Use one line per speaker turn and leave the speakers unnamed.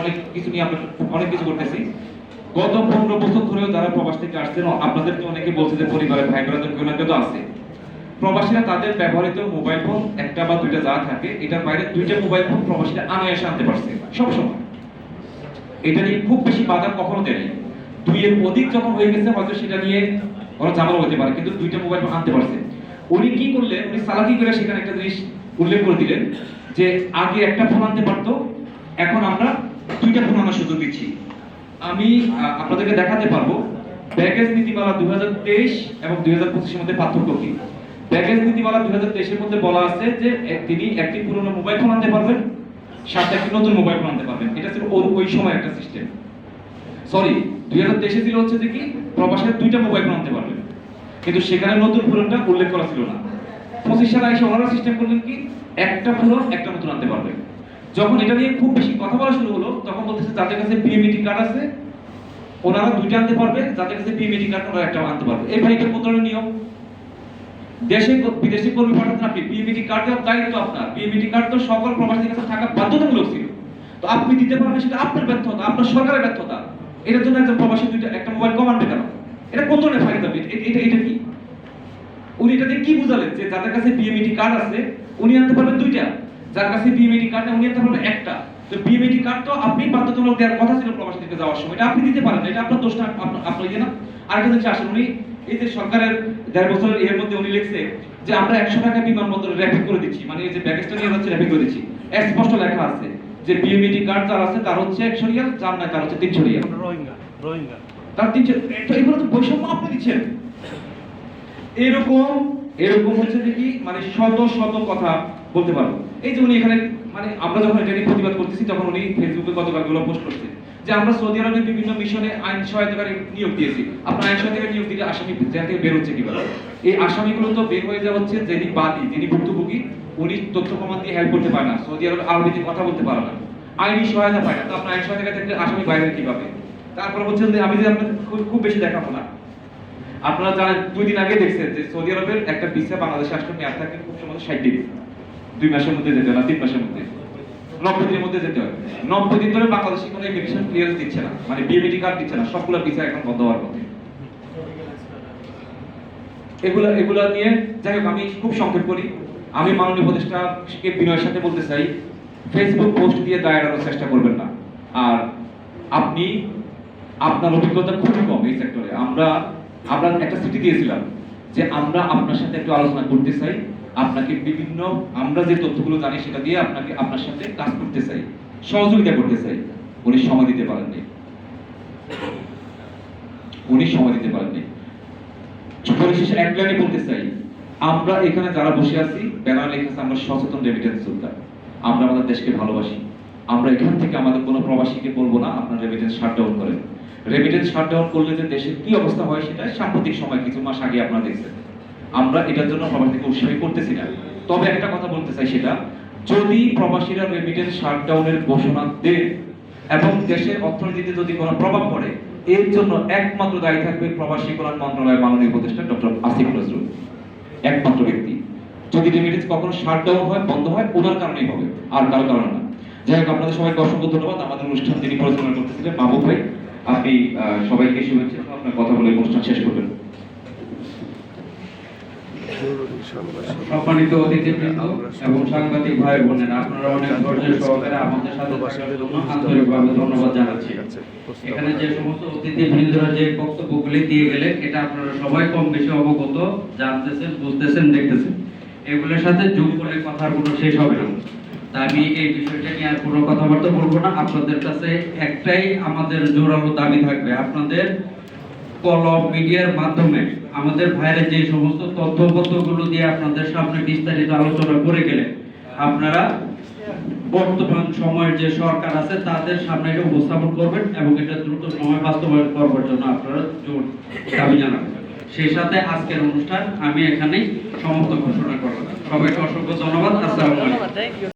অনেক কিছু নিয়ে আমরা অনেক কিছু করতেছি। গত 15 বছর ধরেও যারা প্রবাস থেকে আসছেন, আপনাদেরকে অনেকে বলছে যে পরিবারের ভাই বোনদের কেউ না কেউ তো আছে। প্রবাসীরা তাদের ব্যবহৃত মোবাইল ফোন একটা বা দুইটা যা থাকে, এটার বাইরে দুইটা মোবাইল ফোন প্রবাসীরা আনায়াসে আনতে পারছে সবসময়। এটা নিয়ে খুব বেশি বাধা কখনো দেয়নি। দুইয়ের অধিক যখন হয়ে গেছে হয়তো সেটা নিয়ে ওরা ঝামেলা হতে পারে, কিন্তু দুইটা মোবাইল ফোন আনতে পারছে। উনি কি করলেন, উনি চালাকি করে সেখানে একটা জিনিস উল্লেখ করে দিলেন যে আগে একটা ফোন আনতে পারতো, এখন আমরা দুইটা ফোন আনার সুযোগ দিচ্ছি। আমি আপনাদেরকে দেখাতে পারবো ব্যাগেজ নীতিমালা 2023 এবং 2025 এর মধ্যে পার্থক্য কি। ব্যাগেজ নীতিমালা 2023 এর মধ্যে বলা আছে যে তিনি একটি পুরনো মোবাইল ফোন আনতে পারবেন, সাথে একটি নতুন মোবাইল ফোন আনতে পারবেন। এটা ছিল ওই সময় একটা সিস্টেম। সরি, 2023 ছিল হচ্ছে যে কি প্রবাসীরা দুইটা মোবাইল ফোন আনতে পারবেন, কিন্তু সেখানে নতুন পুরনটা উল্লেখ করা ছিল না। 25 সালে এসে ওনারা সিস্টেম করলেন কি একটা পুরন একটা নতুন আনতে পারবেন। যখন এটা নিয়ে খুব বেশি কথা বলা শুরু হলো, তখন বলতেছে যাদের কাছে পিএমইটি কার্ড আছে ওনারা দুইটা আনতে পারবে, যাদের কাছে পিএমইটি কার্ড ওনারা একটা আনতে পারবে। এই ভাই এটা কোন ধরনের নিয়ম? দেশে বিদেশি কর্মী পাঠাতেন আপনি, পিএমইটি কার্ড দেওয়ার দায়িত্ব আপনার। পিএমইটি কার্ড তো সকল প্রবাসীদের কাছে থাকা বাধ্যতামূলক ছিল, তো আপনি দিতে পারবেন সেটা আপনার ব্যর্থতা, আপনার সরকারের ব্যর্থতা। এটার জন্য একজন প্রবাসী দুইটা একটা মোবাইল কম আনবে কেন? এটা কোন ধরনের ফায়দা? এটা কি উনি এটা দিয়ে কি বুঝালেন যে যাদের কাছে পিএমইটি কার্ড আছে উনি আনতে পারবেন দুইটা, যার কাছে পিএমইটি কার্ড নেই উনি আনতে পারবেন একটা। তো পিএমইটি কার্ড তো আপনি বাধ্যতামূলক দেওয়ার কথা ছিল প্রবাসীদেরকে যাওয়ার সময়, এটা আপনি দিতে পারেন, এটা আপনার দোষটা, আপনার ইয়ে না। আরেকটা জিনিস আসলে উনি এই যে সরকারের 1.5 বছরের এর মধ্যে উনি লিখছে যে আমরা 100 টাকা বিমানবন্দরে র‍্যাপিং করে দিচ্ছি, মানে এই যে ব্যাগেজটা নিয়ে যাচ্ছে র‍্যাপিং করে দিচ্ছি। স্পষ্ট লেখা আছে যে পিএমইটি কার্ড যার আছে তার হচ্ছে 100 রিয়াল, যার নাই তার হচ্ছে 300 রিয়াল। রোহিঙ্গা তার 300। তো এগুলো তো বৈষম্য আপনি দিচ্ছেন। এরকম হচ্ছে যে কি মানে শত শত কথা বলতে পারবো। এই যে উনি এখানে মানে আমরা যখন এটা নিয়ে প্রতিবাদ করতেছি তখন উনি ফেসবুকে গতকালগুলো পোস্ট করছে যে আমরা সৌদি আরবের বিভিন্ন মিশনে আইন সহায়তাকারী নিয়োগ দিয়েছি। আপনার আইন সহায়তাকারী নিয়োগ দিলে আসামি জেল থেকে বের হচ্ছে কিভাবে? এই আসামিগুলো তো বের হয়ে যাওয়া হচ্ছে যিনি বাদী, যিনি ভুক্তভোগী, উনি তথ্য প্রমাণ দিয়ে হেল্প করতে পারে না, সৌদি আরব আরবিতে কথা বলতে পারে না, আইনি সহায়তা পায় না। তো আপনার আইন সহায়তা থাকলে আসামি বাইরে কিভাবে? তারপর হচ্ছে যে আমি যে আপনাদের খুব বেশি দেখাবো না, আপনারা জানেন 2 দিন আগে দেখছেন যে সৌদি আরবের একটা ভিসা বাংলাদেশে আসলে মেয়াদ থাকে খুব সম্ভবত 60 দিন, 2 মাসের মধ্যে যেতে হয় না, 3 মাসের মধ্যে, 90 দিনের মধ্যে যেতে হয়। 90 দিন ধরে বাংলাদেশে কোনো ইমিগ্রেশন ক্লিয়ারেন্স দিচ্ছে না, মানে পিএমইটি কার্ড দিচ্ছে না, সবগুলো ভিসা এখন বন্ধ হওয়ার পথে। এগুলা নিয়ে যাই হোক, আমি খুব সংক্ষেপ করি। আমি মাননীয় উপদেষ্টাকে বিনয়ের সাথে বলতে চাই, ফেসবুক পোস্ট দিয়ে দায় এড়ানোর চেষ্টা করবেন না। আর আপনি আপনার অভিজ্ঞতা খুবই কম এই সেক্টরে। আমরা একটা চিঠি দিয়েছিলাম যে আমরা আপনার সাথে একটু আলোচনা করতে চাই, আপনাকে বিভিন্ন আমরা যে তথ্যগুলো জানি সেটা দিয়ে আপনার সাথে কাজ করতে চাই, সহযোগিতা করতে চাই। উনি সময় দিতে পারেননি। পরিশেষে এক লাইনে বলতে চাই, আমরা এখানে যারা বসে আছি ব্যানার লেখা আছে আমরা সচেতন রেমিটেন্স যোদ্ধা, আমরা আমাদের দেশকে ভালোবাসি। আমরা এখান থেকে আমাদের কোনো প্রবাসীকে বলবো না আপনার রেমিটেন্স শাটডাউন করেন। রেমিটেন্স শাটডাউন করলে যে দেশের কি অবস্থা হয় সেটা সাম্প্রতিক সময় কিছু মাস আগে আপনারা দেখছেন। আমরা এটার জন্য প্রবাসীকে উৎসাহী করতেছি না। তবে একটা কথা বলতে চাই, সেটা যদি প্রবাসীরা রেমিটেন্স শাটডাউনের ঘোষণা দেন এবং দেশের অর্থনীতিতে যদি কোনো প্রভাব পড়ে, এর জন্য একমাত্র দায়ী থাকবে প্রবাসী কল্যাণ মন্ত্রণালয়ের মাননীয় উপদেষ্টা ডক্টর আসিফ নজরুল, একমাত্র ব্যক্তি। যদি রেমিটেন্স কখনো শাটডাউন হয়, বন্ধ হয়, ওনার কারণেই হবে, আর কারো কারণে না। যাই হোক, আপনাদের সবাইকে অসংখ্য ধন্যবাদ। আমাদের অনুষ্ঠান যিনি পরিচালনা করতেছিলেন মাহবুব ভাই, আপনি সবাইকে শুভেচ্ছা, আপনার কথা বলে অনুষ্ঠান শেষ করবেন।
সম্মানিত অতিথিবৃন্দ এবং সাংবাদিক ভাই বোনেরা, আপনারা অনেক ধৈর্য সহকারে আমাদের সাথে থাকার জন্য আন্তরিকভাবে ধন্যবাদ জানাচ্ছি। এখানে যে সমস্ত অতিথিবৃন্দরা যে বক্তব্যগুলি দিয়ে গেলেন, এটা আপনারা সবাই কম বেশি অবগত, জানতেছেন, বুঝতেছেন, দেখতেছেন। এগুলোর সাথে যোগ করে কথার কোনো শেষ হবে না। তা আমি এই বিষয়টা নিয়ে আর কোনো কথাবার্তা বলবো না। আপনাদের কাছে একটাই আমাদের জোরালো দাবি থাকবে, আপনাদের কলম মিডিয়ার মাধ্যমে আমাদের ভাইয়ের যে সমস্ত তথ্যপত্রগুলো দিয়ে আপনাদের সামনে বিস্তারিত আলোচনা করে গেলেন, আপনারা বর্তমান সময়ের যে সরকার আছে তাদের সামনে এটা উপস্থাপন করবেন এবং এটা দ্রুত সময় বাস্তবায়ন করবার জন্য আপনারা জোর দাবি জানাবেন। সেই সাথে আজকের অনুষ্ঠান আমি এখানেই সমাপ্ত ঘোষণা করব। সবাইকে অসংখ্য ধন্যবাদ। আসসালামু আলাইকুম।